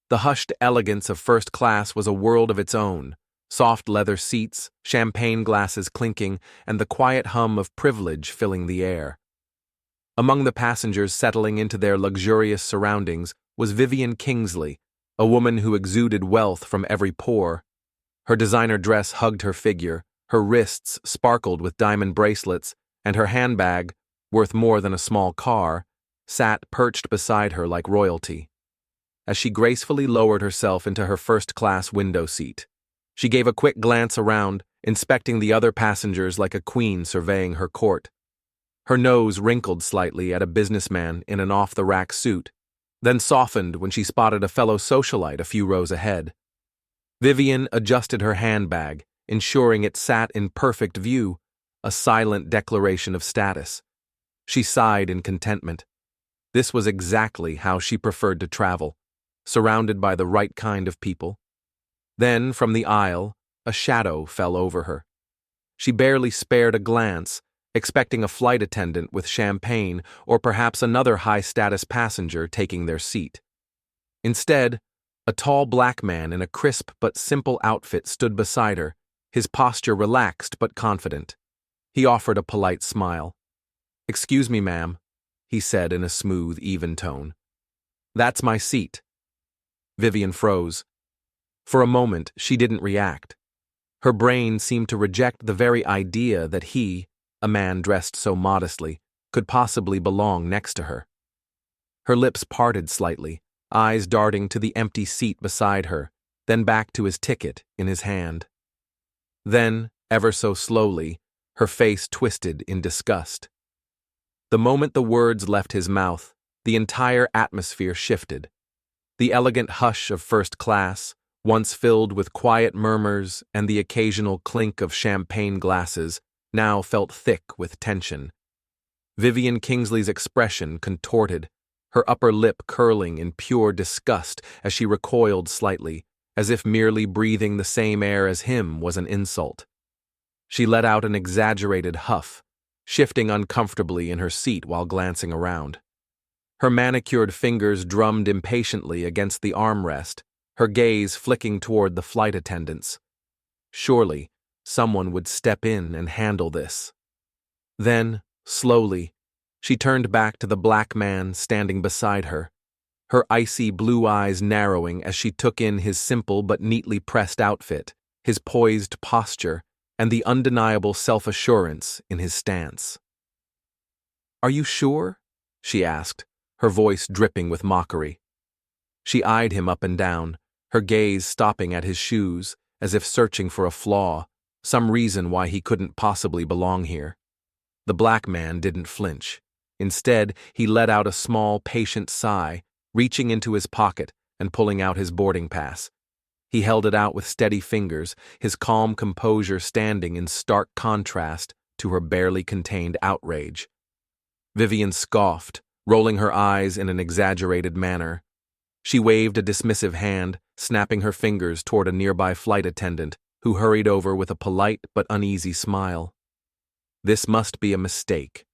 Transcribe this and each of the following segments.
The hushed elegance of first class was a world of its own, soft leather seats, champagne glasses clinking, and the quiet hum of privilege filling the air. Among the passengers settling into their luxurious surroundings was Vivian Kingsley, a woman who exuded wealth from every pore. Her designer dress hugged her figure, her wrists sparkled with diamond bracelets, and her handbag, worth more than a small car, sat perched beside her like royalty. As she gracefully lowered herself into her first-class window seat, she gave a quick glance around, inspecting the other passengers like a queen surveying her court. Her nose wrinkled slightly at a businessman in an off-the-rack suit, then softened when she spotted a fellow socialite a few rows ahead. Vivian adjusted her handbag, ensuring it sat in perfect view, a silent declaration of status. She sighed in contentment. This was exactly how she preferred to travel, surrounded by the right kind of people. Then, from the aisle, a shadow fell over her. She barely spared a glance, expecting a flight attendant with champagne or perhaps another high-status passenger taking their seat. Instead, a tall black man in a crisp but simple outfit stood beside her, his posture relaxed but confident. He offered a polite smile. "Excuse me, ma'am," he said in a smooth, even tone. "That's my seat." Vivian froze. For a moment, she didn't react. Her brain seemed to reject the very idea that he, a man dressed so modestly, could possibly belong next to her. Her lips parted slightly, eyes darting to the empty seat beside her, then back to his ticket in his hand. Then, ever so slowly, her face twisted in disgust. The moment the words left his mouth, the entire atmosphere shifted. The elegant hush of first class, once filled with quiet murmurs and the occasional clink of champagne glasses, now felt thick with tension. Vivian Kingsley's expression contorted, her upper lip curling in pure disgust as she recoiled slightly, as if merely breathing the same air as him was an insult. She let out an exaggerated huff, shifting uncomfortably in her seat while glancing around. Her manicured fingers drummed impatiently against the armrest, her gaze flicking toward the flight attendants. Surely, someone would step in and handle this. Then, slowly, she turned back to the black man standing beside her, her icy blue eyes narrowing as she took in his simple but neatly pressed outfit, his poised posture, and the undeniable self-assurance in his stance. "Are you sure?" she asked, her voice dripping with mockery. She eyed him up and down, her gaze stopping at his shoes, as if searching for a flaw, some reason why he couldn't possibly belong here. The black man didn't flinch. Instead, he let out a small, patient sigh, reaching into his pocket and pulling out his boarding pass. He held it out with steady fingers, his calm composure standing in stark contrast to her barely contained outrage. Vivian scoffed, rolling her eyes in an exaggerated manner. She waved a dismissive hand, snapping her fingers toward a nearby flight attendant, who hurried over with a polite but uneasy smile. "This must be a mistake,"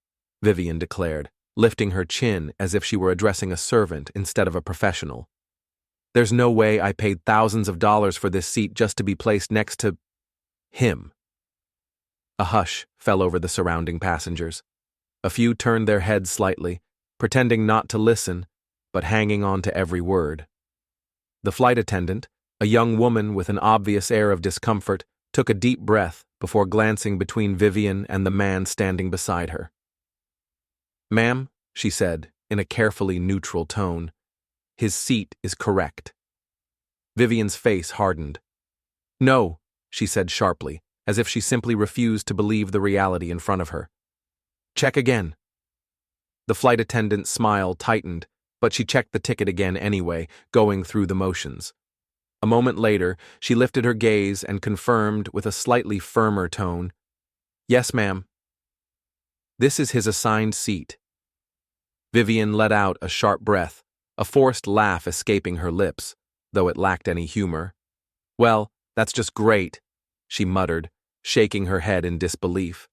Vivian declared, lifting her chin as if she were addressing a servant instead of a professional. "There's no way I paid thousands of dollars for this seat just to be placed next to him." A hush fell over the surrounding passengers. A few turned their heads slightly, pretending not to listen, but hanging on to every word. The flight attendant, a young woman with an obvious air of discomfort, took a deep breath before glancing between Vivian and the man standing beside her. "Ma'am," she said, in a carefully neutral tone, "his seat is correct." Vivian's face hardened. "No," she said sharply, as if she simply refused to believe the reality in front of her. "Check again." The flight attendant's smile tightened, but she checked the ticket again anyway, going through the motions. A moment later, she lifted her gaze and confirmed with a slightly firmer tone, "Yes, ma'am. This is his assigned seat." Vivian let out a sharp breath, a forced laugh escaping her lips, though it lacked any humor. "Well, that's just great," she muttered, shaking her head in disbelief.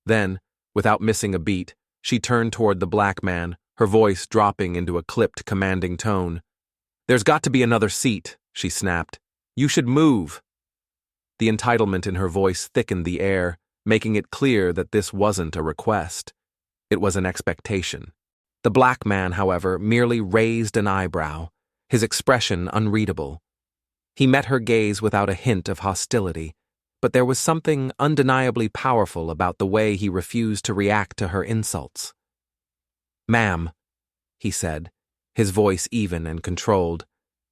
Then, without missing a beat, she turned toward the black man, her voice dropping into a clipped, commanding tone. "There's got to be another seat," she snapped. "You should move." The entitlement in her voice thickened the air, making it clear that this wasn't a request. It was an expectation. The black man, however, merely raised an eyebrow, his expression unreadable. He met her gaze without a hint of hostility, but there was something undeniably powerful about the way he refused to react to her insults. "Ma'am," he said, his voice even and controlled,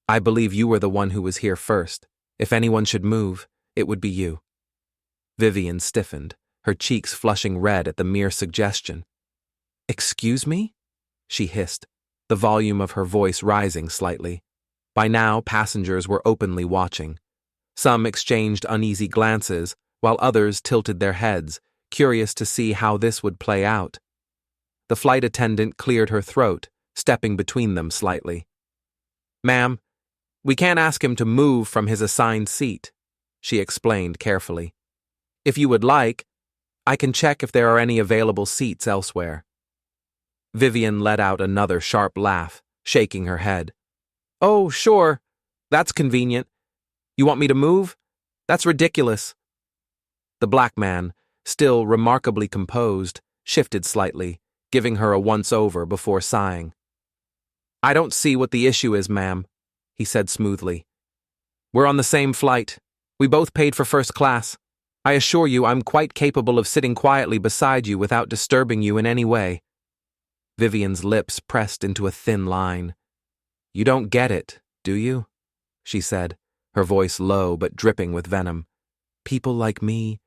"I believe you were the one who was here first. If anyone should move, it would be you." Vivian stiffened, her cheeks flushing red at the mere suggestion. "Excuse me?" she hissed, the volume of her voice rising slightly. By now, passengers were openly watching. Some exchanged uneasy glances, while others tilted their heads, curious to see how this would play out. The flight attendant cleared her throat, stepping between them slightly. "Ma'am, we can't ask him to move from his assigned seat," she explained carefully. "If you would like, I can check if there are any available seats elsewhere." Vivian let out another sharp laugh, shaking her head. "Oh, sure. That's convenient. You want me to move? That's ridiculous." The black man, still remarkably composed, shifted slightly, giving her a once-over before sighing. "I don't see what the issue is, ma'am," he said smoothly. "We're on the same flight. We both paid for first class. I assure you I'm quite capable of sitting quietly beside you without disturbing you in any way." Vivian's lips pressed into a thin line. "You don't get it, do you?" she said, her voice low but dripping with venom. "People like me,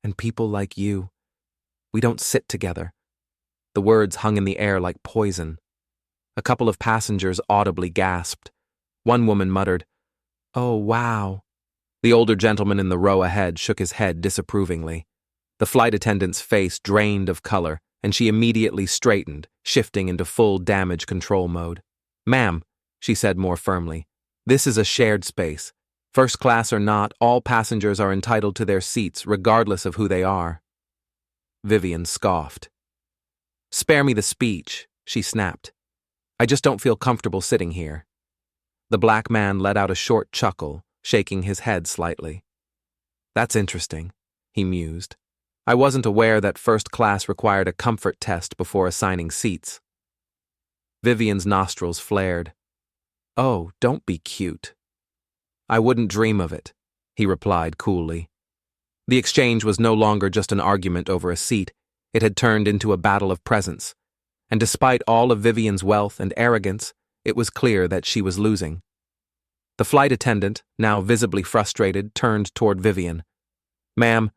and people like you, we don't sit together." The words hung in the air like poison. A couple of passengers audibly gasped. One woman muttered, "Oh, wow." The older gentleman in the row ahead shook his head disapprovingly. The flight attendant's face drained of color, and she immediately straightened, shifting into full damage control mode. "Ma'am," she said more firmly, "this is a shared space. First class or not, all passengers are entitled to their seats regardless of who they are." Vivian scoffed. "Spare me the speech," she snapped. "I just don't feel comfortable sitting here." The black man let out a short chuckle, shaking his head slightly. "That's interesting," he mused. "I wasn't aware that first class required a comfort test before assigning seats." Vivian's nostrils flared. "Oh, don't be cute." "I wouldn't dream of it," he replied coolly. The exchange was no longer just an argument over a seat. It had turned into a battle of presence, and despite all of Vivian's wealth and arrogance, it was clear that she was losing. The flight attendant, now visibly frustrated, turned toward Vivian. "Ma'am,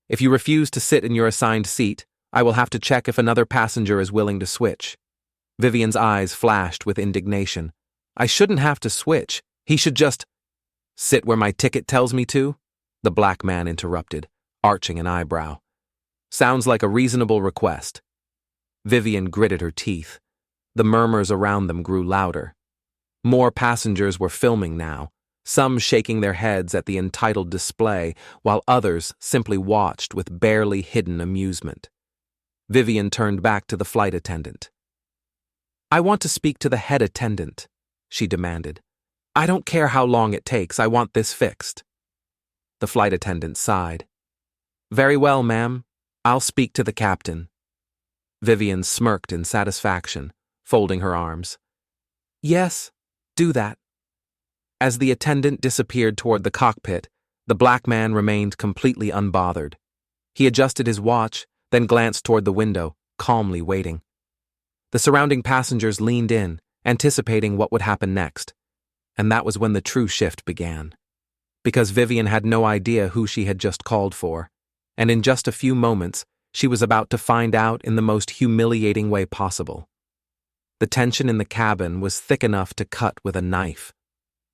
if you refuse to sit in your assigned seat, I will have to check if another passenger is willing to switch." Vivian's eyes flashed with indignation. "I shouldn't have to switch. He should just—" "Sit where my ticket tells me to?" the black man interrupted, arching an eyebrow. "Sounds like a reasonable request." Vivian gritted her teeth. The murmurs around them grew louder. More passengers were filming now, some shaking their heads at the entitled display, while others simply watched with barely hidden amusement. Vivian turned back to the flight attendant. "I want to speak to the head attendant," she demanded. "I don't care how long it takes, I want this fixed." The flight attendant sighed. "Very well, ma'am. I'll speak to the captain." Vivian smirked in satisfaction, folding her arms. "Yes, do that." As the attendant disappeared toward the cockpit, the black man remained completely unbothered. He adjusted his watch, then glanced toward the window, calmly waiting. The surrounding passengers leaned in, anticipating what would happen next. And that was when the true shift began. Because Vivian had no idea who she had just called for, and in just a few moments, she was about to find out in the most humiliating way possible. The tension in the cabin was thick enough to cut with a knife.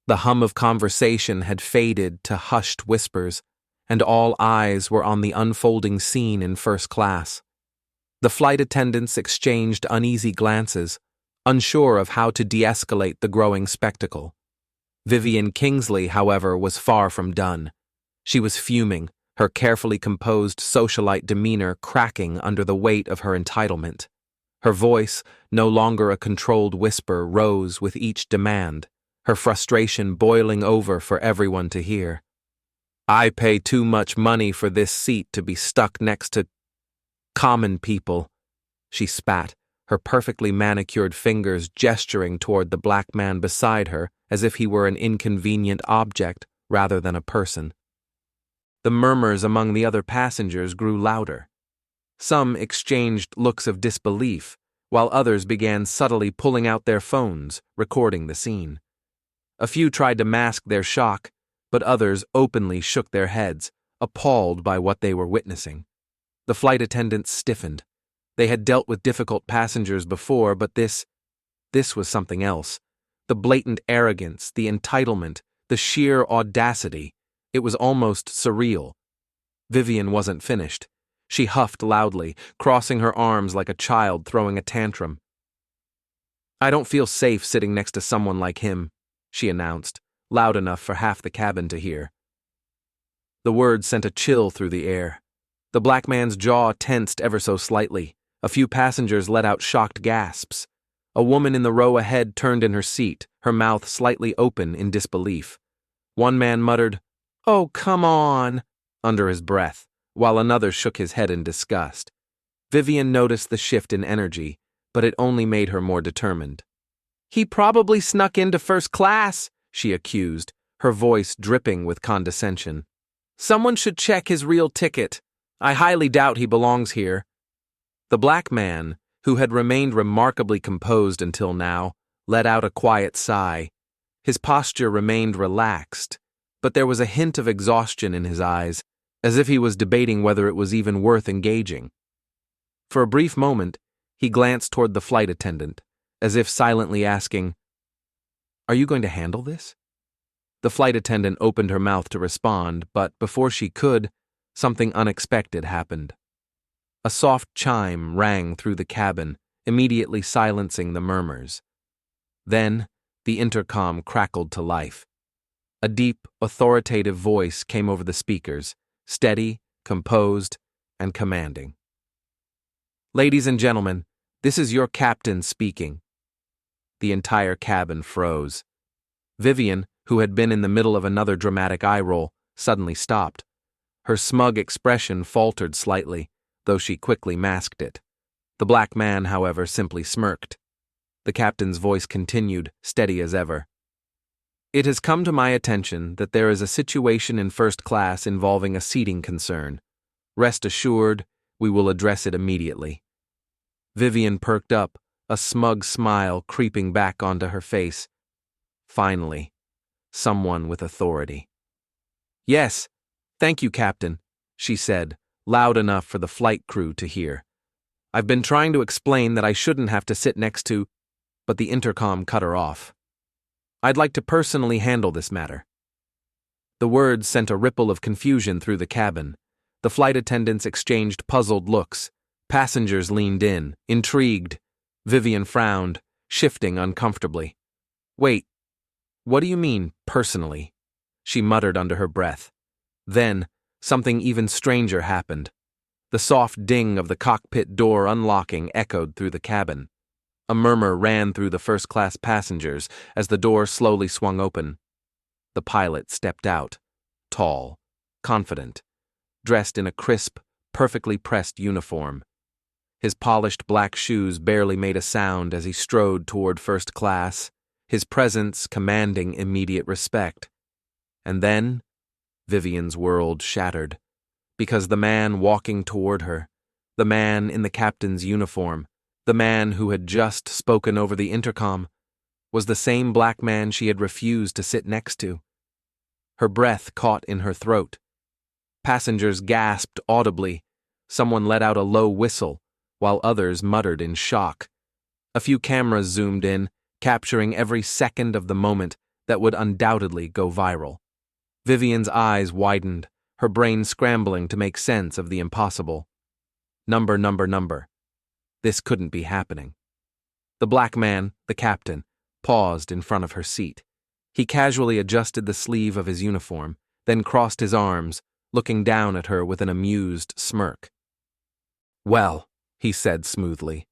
The hum of conversation had faded to hushed whispers, and all eyes were on the unfolding scene in first class. The flight attendants exchanged uneasy glances, unsure of how to de-escalate the growing spectacle. Vivian Kingsley, however, was far from done. She was fuming, her carefully composed socialite demeanor cracking under the weight of her entitlement. Her voice, no longer a controlled whisper, rose with each demand, her frustration boiling over for everyone to hear. "I pay too much money for this seat to be stuck next to common people," she spat, her perfectly manicured fingers gesturing toward the black man beside her as if he were an inconvenient object rather than a person. The murmurs among the other passengers grew louder. Some exchanged looks of disbelief, while others began subtly pulling out their phones, recording the scene. A few tried to mask their shock, but others openly shook their heads, appalled by what they were witnessing. The flight attendants stiffened. They had dealt with difficult passengers before, but this was something else. The blatant arrogance, the entitlement, the sheer audacity. It was almost surreal. Vivian wasn't finished. She huffed loudly, crossing her arms like a child throwing a tantrum. "I don't feel safe sitting next to someone like him," she announced, loud enough for half the cabin to hear. The words sent a chill through the air. The black man's jaw tensed ever so slightly. A few passengers let out shocked gasps. A woman in the row ahead turned in her seat, her mouth slightly open in disbelief. One man muttered, "Oh, come on," under his breath, while another shook his head in disgust. Vivian noticed the shift in energy, but it only made her more determined. "He probably snuck into first class," she accused, her voice dripping with condescension. "Someone should check his real ticket. I highly doubt he belongs here." The black man, who had remained remarkably composed until now, let out a quiet sigh. His posture remained relaxed, but there was a hint of exhaustion in his eyes, as if he was debating whether it was even worth engaging. For a brief moment, he glanced toward the flight attendant, as if silently asking, "Are you going to handle this?" The flight attendant opened her mouth to respond, but before she could, something unexpected happened. A soft chime rang through the cabin, immediately silencing the murmurs. Then, the intercom crackled to life. A deep, authoritative voice came over the speakers, steady, composed, and commanding. "Ladies and gentlemen, this is your captain speaking." The entire cabin froze. Vivian, who had been in the middle of another dramatic eye roll, suddenly stopped. Her smug expression faltered slightly, though she quickly masked it. The black man, however, simply smirked. The captain's voice continued, steady as ever. "It has come to my attention that there is a situation in first class involving a seating concern. Rest assured, we will address it immediately." Vivian perked up, a smug smile creeping back onto her face. Finally, someone with authority. "Yes, thank you, Captain," she said, loud enough for the flight crew to hear. "I've been trying to explain that I shouldn't have to sit next to," but the intercom cut her off. "I'd like to personally handle this matter." The words sent a ripple of confusion through the cabin. The flight attendants exchanged puzzled looks. Passengers leaned in, intrigued. Vivian frowned, shifting uncomfortably. "Wait, what do you mean, personally?" she muttered under her breath. Then, something even stranger happened. The soft ding of the cockpit door unlocking echoed through the cabin. A murmur ran through the first-class passengers as the door slowly swung open. The pilot stepped out, tall, confident, dressed in a crisp, perfectly pressed uniform. His polished black shoes barely made a sound as he strode toward first class, his presence commanding immediate respect. And then, Vivian's world shattered, because the man walking toward her, the man in the captain's uniform, the man who had just spoken over the intercom, was the same black man she had refused to sit next to. Her breath caught in her throat. Passengers gasped audibly. Someone let out a low whistle, while others muttered in shock. A few cameras zoomed in, capturing every second of the moment that would undoubtedly go viral. Vivian's eyes widened, her brain scrambling to make sense of the impossible. Number. This couldn't be happening. The black man, the captain, paused in front of her seat. He casually adjusted the sleeve of his uniform, then crossed his arms, looking down at her with an amused smirk. "Well," he said smoothly,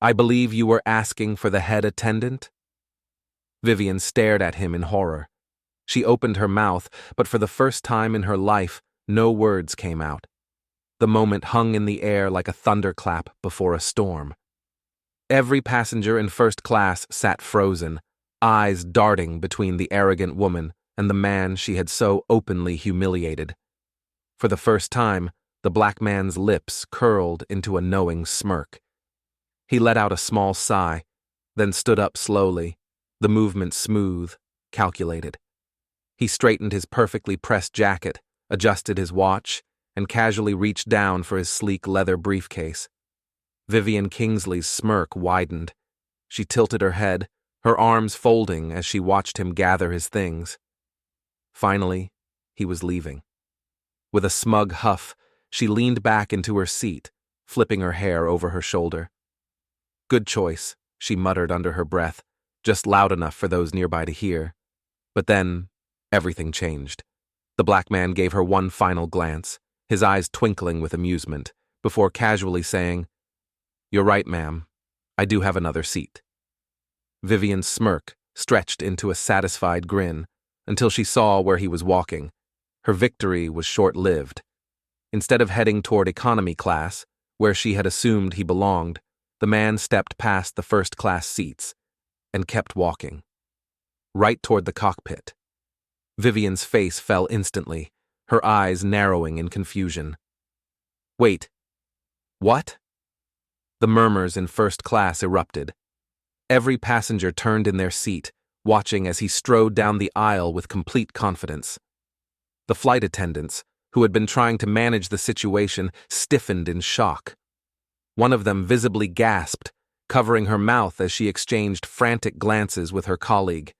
"I believe you were asking for the head attendant?" Vivian stared at him in horror. She opened her mouth, but for the first time in her life, no words came out. The moment hung in the air like a thunderclap before a storm. Every passenger in first class sat frozen, eyes darting between the arrogant woman and the man she had so openly humiliated. For the first time, the black man's lips curled into a knowing smirk. He let out a small sigh, then stood up slowly, the movement smooth, calculated. He straightened his perfectly pressed jacket, adjusted his watch, and casually reached down for his sleek leather briefcase. Vivian Kingsley's smirk widened. She tilted her head, her arms folding as she watched him gather his things. Finally, he was leaving. With a smug huff, she leaned back into her seat, flipping her hair over her shoulder. "Good choice," she muttered under her breath, just loud enough for those nearby to hear. But then, everything changed. The black man gave her one final glance, his eyes twinkling with amusement, before casually saying, "You're right, ma'am. I do have another seat." Vivian's smirk stretched into a satisfied grin until she saw where he was walking. Her victory was short-lived. Instead of heading toward economy class, where she had assumed he belonged, the man stepped past the first-class seats and kept walking, right toward the cockpit. Vivian's face fell instantly, her eyes narrowing in confusion. "Wait. What?" The murmurs in first class erupted. Every passenger turned in their seat, watching as he strode down the aisle with complete confidence. The flight attendants, who had been trying to manage the situation, stiffened in shock. One of them visibly gasped, covering her mouth as she exchanged frantic glances with her colleague.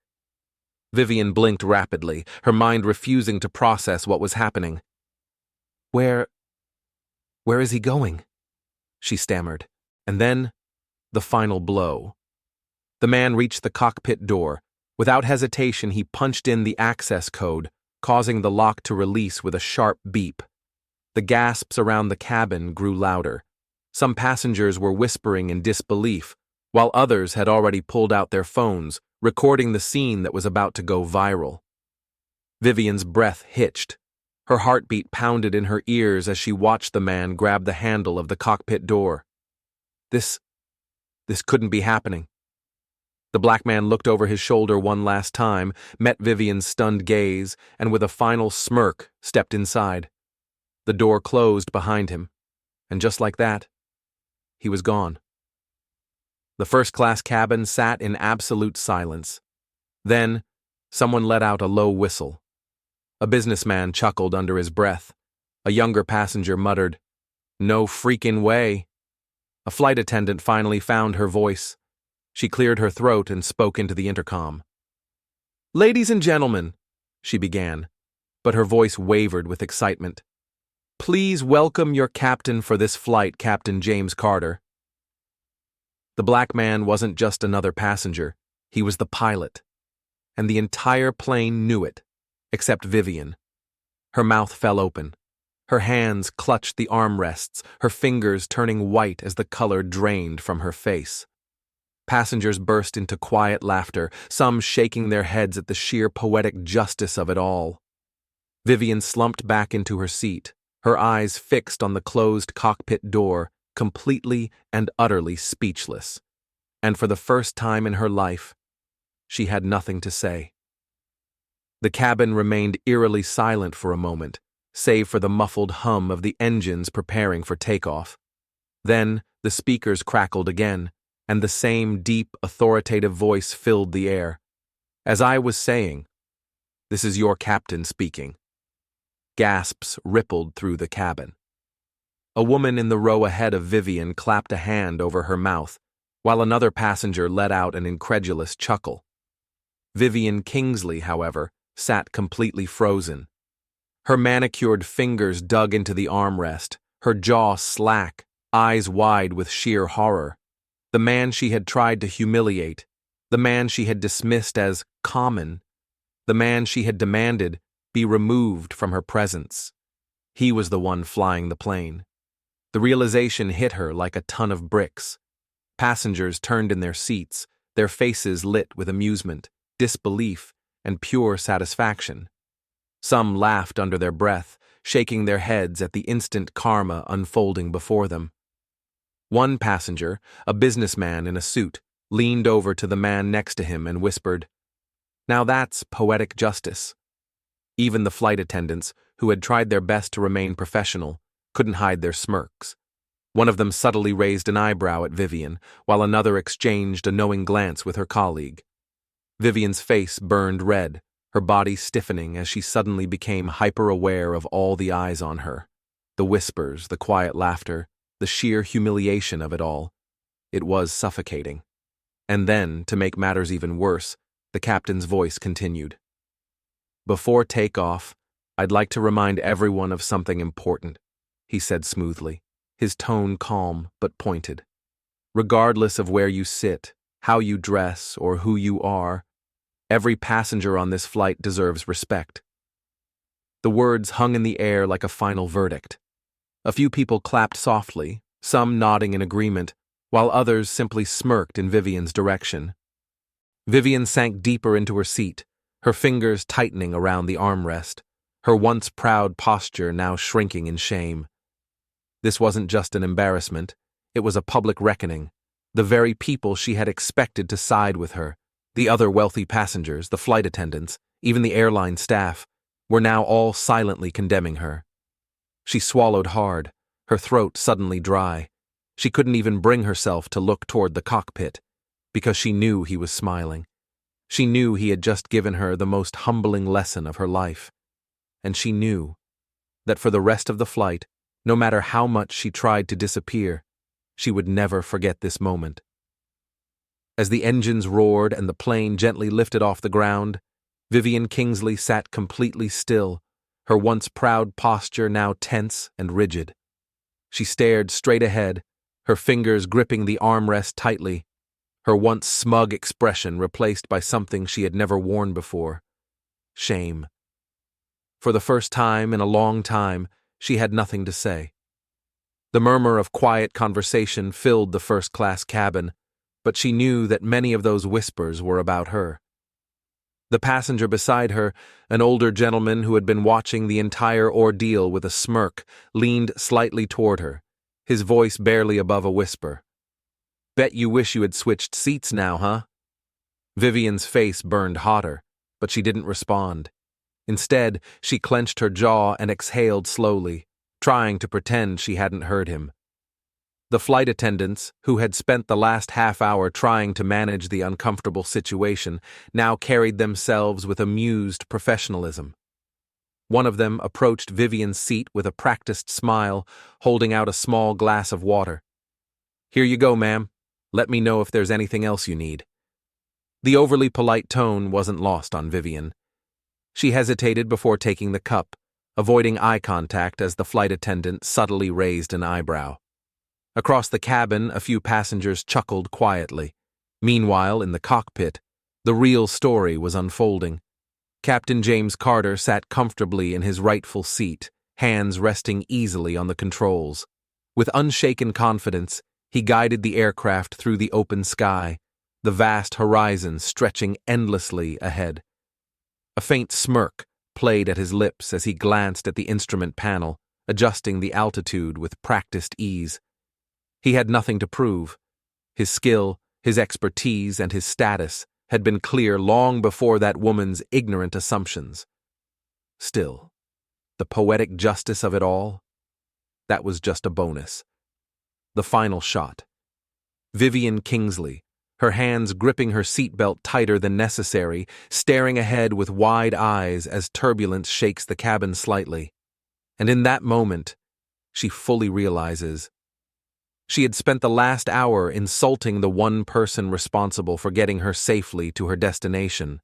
Vivian blinked rapidly, her mind refusing to process what was happening. Where is he going?" she stammered. And then, the final blow. The man reached the cockpit door. Without hesitation, he punched in the access code, causing the lock to release with a sharp beep. The gasps around the cabin grew louder. Some passengers were whispering in disbelief, while others had already pulled out their phones, recording the scene that was about to go viral. Vivian's breath hitched. Her heartbeat pounded in her ears as she watched the man grab the handle of the cockpit door. This couldn't be happening. The black man looked over his shoulder one last time, met Vivian's stunned gaze, and with a final smirk, stepped inside. The door closed behind him, and just like that, he was gone. The first-class cabin sat in absolute silence. Then, someone let out a low whistle. A businessman chuckled under his breath. A younger passenger muttered, "No freaking way." A flight attendant finally found her voice. She cleared her throat and spoke into the intercom. "Ladies and gentlemen," she began, but her voice wavered with excitement. "Please welcome your captain for this flight, Captain James Carter." The black man wasn't just another passenger, he was the pilot. And the entire plane knew it, except Vivian. Her mouth fell open. Her hands clutched the armrests, her fingers turning white as the color drained from her face. Passengers burst into quiet laughter, some shaking their heads at the sheer poetic justice of it all. Vivian slumped back into her seat, her eyes fixed on the closed cockpit door, completely and utterly speechless. And for the first time in her life, she had nothing to say. The cabin remained eerily silent for a moment, save for the muffled hum of the engines preparing for takeoff. Then the speakers crackled again, and the same deep, authoritative voice filled the air. "As I was saying, this is your captain speaking." Gasps rippled through the cabin. A woman in the row ahead of Vivian clapped a hand over her mouth, while another passenger let out an incredulous chuckle. Vivian Kingsley, however, sat completely frozen. Her manicured fingers dug into the armrest, her jaw slack, eyes wide with sheer horror. The man she had tried to humiliate, the man she had dismissed as common, the man she had demanded be removed from her presence. He was the one flying the plane. The realization hit her like a ton of bricks. Passengers turned in their seats, their faces lit with amusement. disbelief, and pure satisfaction. Some laughed under their breath, shaking their heads at the instant karma unfolding before them. One passenger, a businessman in a suit, leaned over to the man next to him and whispered, "Now that's poetic justice." Even the flight attendants, who had tried their best to remain professional, couldn't hide their smirks. One of them subtly raised an eyebrow at Vivian, while another exchanged a knowing glance with her colleague. Vivian's face burned red, her body stiffening as she suddenly became hyper-aware of all the eyes on her. The whispers, the quiet laughter, the sheer humiliation of it all. It was suffocating. And then, to make matters even worse, the captain's voice continued. "Before takeoff, I'd like to remind everyone of something important," he said smoothly, his tone calm but pointed. "Regardless of where you sit, how you dress, or who you are, every passenger on this flight deserves respect." The words hung in the air like a final verdict. A few people clapped softly, some nodding in agreement, while others simply smirked in Vivian's direction. Vivian sank deeper into her seat, her fingers tightening around the armrest, her once proud posture now shrinking in shame. This wasn't just an embarrassment, it was a public reckoning. The very people she had expected to side with her, the other wealthy passengers, the flight attendants, even the airline staff, were now all silently condemning her. She swallowed hard, her throat suddenly dry. She couldn't even bring herself to look toward the cockpit, because she knew he was smiling. She knew he had just given her the most humbling lesson of her life. And she knew that for the rest of the flight, no matter how much she tried to disappear, she would never forget this moment. As the engines roared and the plane gently lifted off the ground, Vivian Kingsley sat completely still, her once proud posture now tense and rigid. She stared straight ahead, her fingers gripping the armrest tightly, her once smug expression replaced by something she had never worn before: shame. For the first time in a long time, she had nothing to say. The murmur of quiet conversation filled the first-class cabin, but she knew that many of those whispers were about her. The passenger beside her, an older gentleman who had been watching the entire ordeal with a smirk, leaned slightly toward her, his voice barely above a whisper. "Bet you wish you had switched seats now, huh?" Vivian's face burned hotter, but she didn't respond. Instead, she clenched her jaw and exhaled slowly, trying to pretend she hadn't heard him. The flight attendants, who had spent the last half hour trying to manage the uncomfortable situation, now carried themselves with amused professionalism. One of them approached Vivian's seat with a practiced smile, holding out a small glass of water. "Here you go, ma'am. Let me know if there's anything else you need." The overly polite tone wasn't lost on Vivian. She hesitated before taking the cup, avoiding eye contact as the flight attendant subtly raised an eyebrow. Across the cabin, a few passengers chuckled quietly. Meanwhile, in the cockpit, the real story was unfolding. Captain James Carter sat comfortably in his rightful seat, hands resting easily on the controls. With unshaken confidence, he guided the aircraft through the open sky, the vast horizon stretching endlessly ahead. A faint smirk played at his lips as he glanced at the instrument panel, adjusting the altitude with practiced ease. He had nothing to prove. His skill, his expertise, and his status had been clear long before that woman's ignorant assumptions. Still, the poetic justice of it all? That was just a bonus. The final shot. Vivian Kingsley, her hands gripping her seatbelt tighter than necessary, staring ahead with wide eyes as turbulence shakes the cabin slightly. And in that moment, she fully realizes she had spent the last hour insulting the one person responsible for getting her safely to her destination.